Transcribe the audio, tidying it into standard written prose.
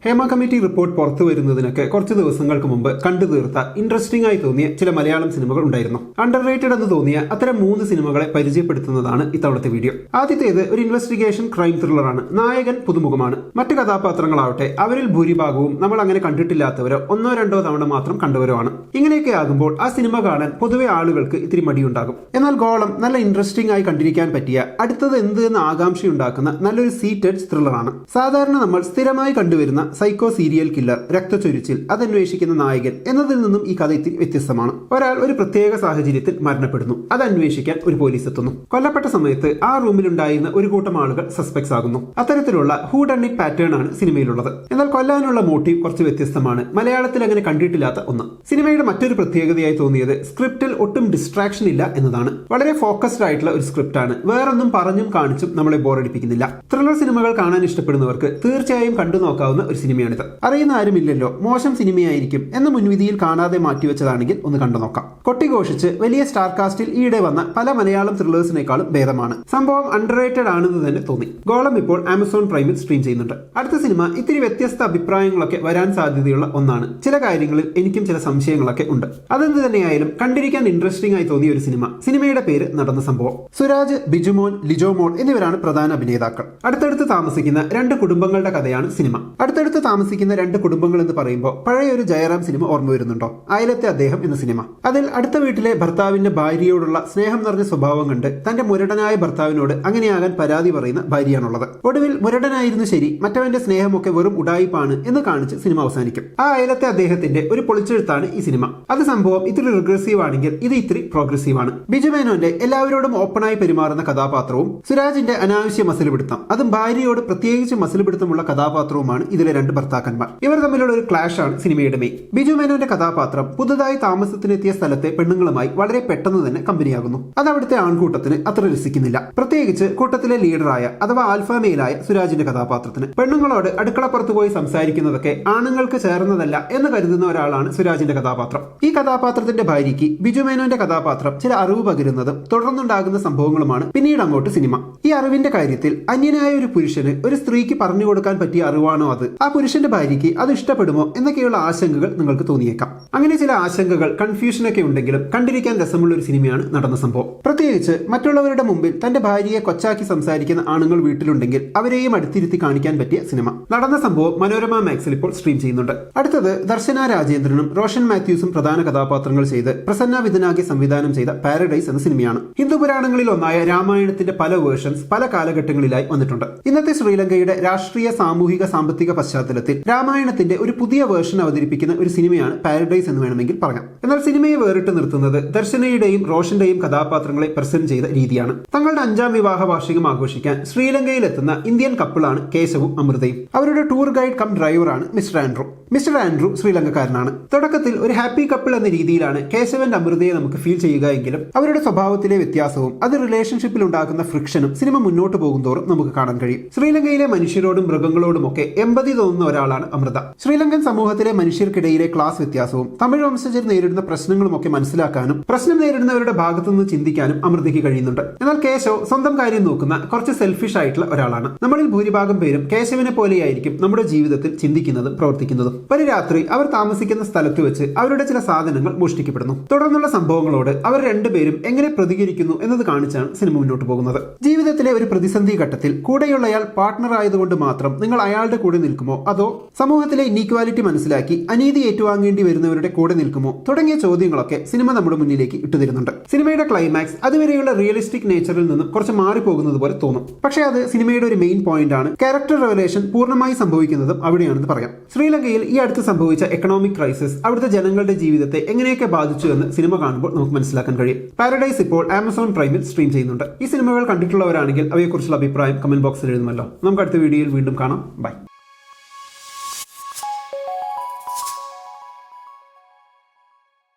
Hema committee report പുറത്തു വരുന്നതിനൊക്കെ കുറച്ച് ദിവസങ്ങൾക്ക് മുമ്പ് കണ്ടു തീർത്ത ഇൻട്രസ്റ്റിംഗ് ആയി തോന്നിയ ചില മലയാളം സിനിമകൾ ഉണ്ടായിരുന്നു. അണ്ടർ റേറ്റഡ് എന്ന് തോന്നിയ അത്തരം 3 സിനിമകളെ പരിചയപ്പെടുത്തുന്നതാണ് ഇത്തവണത്തെ വീഡിയോ. ആദ്യത്തേത് ഒരു ഇൻവെസ്റ്റിഗേഷൻ ക്രൈം ത്രില്ലറാണ്. നായകൻ പുതുമുഖമാണ്. മറ്റു കഥാപാത്രങ്ങളാവട്ടെ അവരിൽ ഭൂരിഭാഗവും നമ്മൾ അങ്ങനെ കണ്ടിട്ടില്ലാത്തവരോ 1-2 തവണ മാത്രം കണ്ടവരോ ആണ്. ഇങ്ങനെയൊക്കെ ആകുമ്പോൾ ആ സിനിമ കാണാൻ പൊതുവെ ആളുകൾക്ക് ഇത്തിരി മടിയുണ്ടാകും. എന്നാൽ ഗോളം നല്ല ഇൻട്രസ്റ്റിംഗ് ആയി കണ്ടിരിക്കാൻ പറ്റിയ അടുത്തത് എന്ത് എന്ന് ആകാംക്ഷയുണ്ടാക്കുന്ന നല്ലൊരു സീറ്റഡ് ത്രില്ലറാണ്. സാധാരണ നമ്മൾ സ്ഥിരമായി കണ്ടുവരുന്ന സൈക്കോ സീരിയൽ കില്ലർ, രക്തച്ചൊരിച്ചിൽ, അതന്വേഷിക്കുന്ന നായകൻ എന്നതിൽ നിന്നും ഈ കഥ ഇത്തിരി വ്യത്യസ്തമാണ്. ഒരാൾ ഒരു പ്രത്യേക സാഹചര്യത്തിൽ മരണപ്പെടുന്നു. അത് അന്വേഷിക്കാൻ ഒരു പോലീസ് എത്തുന്നു. കൊല്ലപ്പെട്ട സമയത്ത് ആ റൂമിലുണ്ടായിരുന്ന ഒരു കൂട്ടം ആളുകൾ സസ്പെക്ട്സ് ആകുന്നു. അത്തരത്തിലുള്ള ഹൂ ഡൺ ഇറ്റ് പാറ്റേൺ ആണ് സിനിമയിലുള്ളത്. എന്നാൽ കൊല്ലാനുള്ള മോട്ടീവ് കുറച്ച് വ്യത്യസ്തമാണ്. മലയാളത്തിൽ അങ്ങനെ കണ്ടിട്ടില്ലാത്ത ഒന്ന്. സിനിമയുടെ മറ്റൊരു പ്രത്യേകതയായി തോന്നിയത് സ്ക്രിപ്റ്റിൽ ഒട്ടും ഡിസ്ട്രാക്ഷൻ ഇല്ല എന്നതാണ്. വളരെ ഫോക്കസ്ഡ് ആയിട്ടുള്ള ഒരു സ്ക്രിപ്റ്റ് ആണ്. വേറൊന്നും പറഞ്ഞും കാണിച്ചും നമ്മളെ ബോറടിപ്പിക്കുന്നില്ല. ത്രില്ലർ സിനിമകൾ കാണാൻ ഇഷ്ടപ്പെടുന്നവർക്ക് തീർച്ചയായും കണ്ടു നോക്കാവുന്ന ഒരു സിനിമയാണിത്. അറിയുന്ന ആരുമില്ലല്ലോ, മോശം സിനിമയായിരിക്കും എന്ന മുൻവിധിയിൽ കാണാതെ മാറ്റിവെച്ചതാണെങ്കിൽ ഒന്ന് കണ്ടു നോക്കാം. കൊട്ടിഘോഷിച്ച് വലിയ സ്റ്റാർ കാസ്റ്റിൽ ഈയിടെ വന്ന പല മലയാളം ത്രില്ലേഴ്സിനേക്കാളും ഭേദമാണ്. സംഭവം അണ്ടർറേറ്റഡ് ആണെന്ന് തന്നെ തോന്നി. ഗോളം ഇപ്പോൾ ആമസോൺ പ്രൈമിൽ സ്ട്രീം ചെയ്യുന്നുണ്ട്. അടുത്ത സിനിമ ഇത്തിരി വ്യത്യസ്ത അഭിപ്രായങ്ങളൊക്കെ വരാൻ സാധ്യതയുള്ള ഒന്നാണ്. ചില കാര്യങ്ങളിൽ എനിക്കും ചില സംശയങ്ങളൊക്കെ ഉണ്ട്. അതെന്ത് തന്നെയായാലും കണ്ടിരിക്കാൻ ഇൻട്രസ്റ്റിംഗ് ആയി തോന്നിയ ഒരു സിനിമ. സിനിമയുടെ പേര് നടന്ന സംഭവം. സുരാജ്, ബിജുമോൻ, ലിജോമോൾ എന്നിവരാണ് പ്രധാന അഭിനേതാക്കൾ. അടുത്തടുത്ത് താമസിക്കുന്ന 2 കുടുംബങ്ങളുടെ കഥയാണ് സിനിമ. അടുത്തടുത്ത് താമസിക്കുന്ന 2 കുടുംബങ്ങൾ എന്ന് പറയുമ്പോൾ പഴയ ഒരു ജയറാം സിനിമ ഓർമ്മ വരുന്നുണ്ടോ? അയലത്തെ അദ്ദേഹം എന്ന സിനിമ. അതിൽ അടുത്ത വീട്ടിലെ ഭർത്താവിന്റെ ഭാര്യയോടുള്ള സ്നേഹം നിറഞ്ഞ സ്വഭാവം കണ്ട് തന്റെ മുരടനായ ഭർത്താവിനോട് അങ്ങനെയാകാൻ പരാതി പറയുന്ന ഭാര്യയാണുള്ളത്. ഒടുവിൽ മുരടനായിരുന്നു ശരി, മറ്റവന്റെ സ്നേഹമൊക്കെ വെറും ഉടായിപ്പാണ് എന്ന് കാണിച്ച് സിനിമ അവസാനിക്കും. ആ അയലത്തെ അദ്ദേഹത്തിന്റെ ഒരു പൊളിച്ചെഴുത്താണ് ഈ സിനിമ. അത് സംഭവം ഇത്തിരി റിഗ്രസീവ് ആണെങ്കിൽ ഇത് ഇത്തിരി പ്രോഗ്രസീവ് ആണ്. ബിജു മേനോന്റെ എല്ലാവരോടും ഓപ്പണായി പെരുമാറുന്ന കഥാപാത്രവും സുരാജിന്റെ അനാവശ്യ മസിൽപിടുത്തം, അതും ഭാര്യയോട് പ്രത്യേകിച്ച് മസിൽപിടുത്തമുള്ള കഥാപാത്രവുമാണ് ഇതിലെ 2 ഭർത്താക്കന്മാർ. ഇവർ തമ്മിലുള്ള ഒരു ക്ലാഷ് ആണ് സിനിമയുടെ മെയിൻ. ബിജു മേനോന്റെ കഥാപാത്രം പുതുതായി താമസത്തിനെത്തിയ സ്ഥലത്തെ പെണ്ണുങ്ങളുമായി വളരെ പെട്ടെന്ന് തന്നെ കമ്പനിയാകുന്നു. അത് അവിടുത്തെ ആൺകൂട്ടത്തിന് അത്ര രസിക്കുന്നില്ല. പ്രത്യേകിച്ച് കൂട്ടത്തിലെ ലീഡറായ അഥവാ ആൽഫാമെയിലായ സുരാജിന്റെ കഥാപാത്രത്തിന്. പെണ്ണുങ്ങളോട് അടുക്കളപ്പുറത്ത് പോയി സംസാരിക്കുന്നതൊക്കെ ആണുങ്ങൾക്ക് ചേർന്നതല്ല എന്ന് കരുതുന്ന ഒരാളാണ് സുരാജിന്റെ കഥാപാത്രം. ഈ കഥാപാത്രത്തിന്റെ ഭാര്യയ്ക്ക് ബിജു മേനോന്റെ കഥാപാത്രം ചില അറിവ് പകരുന്നതും തുടർന്നുണ്ടാകുന്ന സംഭവങ്ങളുമാണ് പിന്നീട് അങ്ങോട്ട് സിനിമ. ഈ അറിവിന്റെ കാര്യത്തിൽ അന്യനായ ഒരു പുരുഷന് ഒരു സ്ത്രീക്ക് പറഞ്ഞു കൊടുക്കാൻ പറ്റിയ അറിവാണോ അത്? ആ പുരുഷന്റെ ഭാര്യയ്ക്ക് അത് ഇഷ്ടപ്പെടുമോ എന്നൊക്കെയുള്ള ആശങ്കകൾ നിങ്ങൾക്ക് തോന്നിയേക്കാം. അങ്ങനെ ചില ആശങ്കകൾ, കൺഫ്യൂഷനൊക്കെ ഉണ്ടെങ്കിലും കണ്ടിരിക്കാൻ രസമുള്ള ഒരു സിനിമയാണ് നടന്ന സംഭവം. പ്രത്യേകിച്ച് മറ്റുള്ളവരുടെ മുമ്പിൽ തന്റെ ഭാര്യയെ കൊച്ചാക്കി സംസാരിക്കുന്ന ആണുങ്ങൾ വീട്ടിലുണ്ടെങ്കിൽ അവരെയും അടുത്തിരുത്തി കാണിക്കാൻ പറ്റിയ സിനിമ. നടന്ന സംഭവം മനോരമ മാക്സിൽ ഇപ്പോൾ സ്ട്രീം ചെയ്യുന്നുണ്ട്. അടുത്തത് ദർശന രാജേന്ദ്രനും റോഷൻ മാത്യൂസും പ്രധാന കഥാപാത്രങ്ങൾ ചെയ്ത് പ്രസന്ന വിധനാകെ സംവിധാനം ചെയ്ത പാരഡൈസ് എന്ന സിനിമയാണ്. ഹിന്ദു പുരാണങ്ങളിൽ ഒന്നായ രാമായണത്തിന്റെ പല വേർഷൻസ് പല കാലഘട്ടങ്ങളിലായി വന്നിട്ടുണ്ട്. ഇന്നത്തെ ശ്രീലങ്കയുടെ രാഷ്ട്രീയ, സാമൂഹിക, സാമ്പത്തിക പശ്ചാത്തലത്തിൽ രാമായണത്തിന്റെ ഒരു പുതിയ വേർഷൻ അവതരിപ്പിക്കുന്ന ഒരു സിനിമയാണ് പാരഡൈസ് എന്ന് വേണമെങ്കിൽ പറയാം. എന്നാൽ സിനിമയെ വേറിട്ട് നിർത്തുന്നത് ദർശനയുടെയും റോഷന്റെയും കഥാപാത്രങ്ങളെ പ്രസന്റ് ചെയ്ത രീതിയാണ്. തങ്ങളുടെ 5ാം വിവാഹ വാർഷികം ആഘോഷിക്കാൻ ശ്രീലങ്കയിലെത്തുന്ന ഇന്ത്യൻ കപ്പിളാണ് കേശവും അമൃതയും. അവരുടെ ടൂർ ഗൈഡ് കം ഡ്രൈവറാണ് മിസ്റ്റർ ആൻഡ്രൂ. മിസ്റ്റർ ആൻഡ്രൂ ശ്രീലങ്കക്കാരനാണ്. തുടക്കത്തിൽ ഒരു ഹാപ്പി കപ്പിൾ എന്ന രീതിയിലാണ് കേശവന്റെ അമൃതയെ നമുക്ക് ഫീൽ ചെയ്യുക എങ്കിലും അവരുടെ സ്വഭാവത്തിലെ വ്യത്യാസവും അത് റിലേഷൻഷിപ്പിൽ ഉണ്ടാക്കുന്ന ഫ്രിക്ഷനും സിനിമ മുന്നോട്ട് പോകുന്തോറും നമുക്ക് കാണാൻ കഴിയും. ശ്രീലങ്കയിലെ മനുഷ്യരോടും മൃഗങ്ങളോടുമൊക്കെ എമ്പതി തോന്നുന്ന ഒരാളാണ് അമൃത. ശ്രീലങ്കൻ സമൂഹത്തിലെ മനുഷ്യർക്കിടയിലെ ക്ലാസ് വ്യത്യാസവും തമിഴ് വംശജർ നേരിടുന്ന പ്രശ്നങ്ങളുമൊക്കെ മനസ്സിലാക്കാനും പ്രശ്നം നേരിടുന്നവരുടെ ഭാഗത്തുനിന്ന് ചിന്തിക്കാനും അമൃതയ്ക്ക് കഴിയുന്നുണ്ട്. എന്നാൽ കേശവ് സ്വന്തം കാര്യം നോക്കുന്ന കുറച്ച് സെൽഫിഷ് ആയിട്ടുള്ള ഒരാളാണ്. നമ്മളിൽ ഭൂരിഭാഗം പേരും കേശവനെ പോലെയായിരിക്കും നമ്മുടെ ജീവിതത്തിൽ ചിന്തിക്കുന്നതും പ്രവർത്തിക്കുന്നതും. ഒരു രാത്രി അവർ താമസിക്കുന്ന സ്ഥലത്ത് വെച്ച് അവരുടെ ചില സാധനങ്ങൾ മോഷ്ടിക്കപ്പെടുന്നു. തുടർന്നുള്ള സംഭവങ്ങളോട് അവർ രണ്ടുപേരും എങ്ങനെ പ്രതികരിക്കുന്നു എന്നത് കാണിച്ചാണ് സിനിമ മുന്നോട്ട് പോകുന്നത്. ജീവിതത്തിലെ ഒരു പ്രതിസന്ധി ഘട്ടത്തിൽ കൂടെയുള്ളയാൾ പാർട്ട്ണർ ആയതുകൊണ്ട് മാത്രം നിങ്ങൾ അയാളുടെ കൂടെ നിൽക്കുമോ, അതോ സമൂഹത്തിലെ ഇനീക്വാലിറ്റി മനസ്സിലാക്കി അനീതി ഏറ്റുവാങ്ങേണ്ടി വരുന്നവരുടെ കൂടെ നിൽക്കുമോ തുടങ്ങിയ ചോദ്യങ്ങളൊക്കെ സിനിമ നമ്മുടെ മുന്നിലേക്ക് ഇട്ടുതരുന്നുണ്ട്. സിനിമയുടെ ക്ലൈമാക്സ് അതുവരെയുള്ള റിയലിസ്റ്റിക് നേച്ചറിൽ നിന്നും കുറച്ച് മാറിപ്പോകുന്നത് പോലെ തോന്നും. പക്ഷേ അത് സിനിമയുടെ ഒരു മെയിൻ പോയിന്റ് ആണ്. ക്യാരക്ടർ റെവലേഷൻ പൂർണ്ണമായി സംഭവിക്കുന്നതും അവിടെയാണെന്ന് പറയാം. ശ്രീലങ്കയിൽ ഈ അടുത്ത് സംഭവിച്ച എക്കണോമിക് ക്രൈസിസ് അവിടുത്തെ ജനങ്ങളുടെ ജീവിതത്തെ എങ്ങനെയൊക്കെ ബാധിച്ചു എന്ന് സിനിമ കാണുമ്പോൾ നമുക്ക് മനസ്സിലാക്കാൻ കഴിയും. പാരഡൈസ് ഇപ്പോൾ ആമസോൺ പ്രൈമിൽ സ്ട്രീം ചെയ്യുന്നുണ്ട്. ഈ സിനിമകൾ കണ്ടിട്ടുള്ളവരാണെങ്കിൽ അവയെക്കുറിച്ചുള്ള അഭിപ്രായം കമന്റ് ബോക്സിൽ എഴുതുമല്ലോ. നമുക്ക് അടുത്ത വീഡിയോയിൽ വീണ്ടും കാണാം. ബൈ.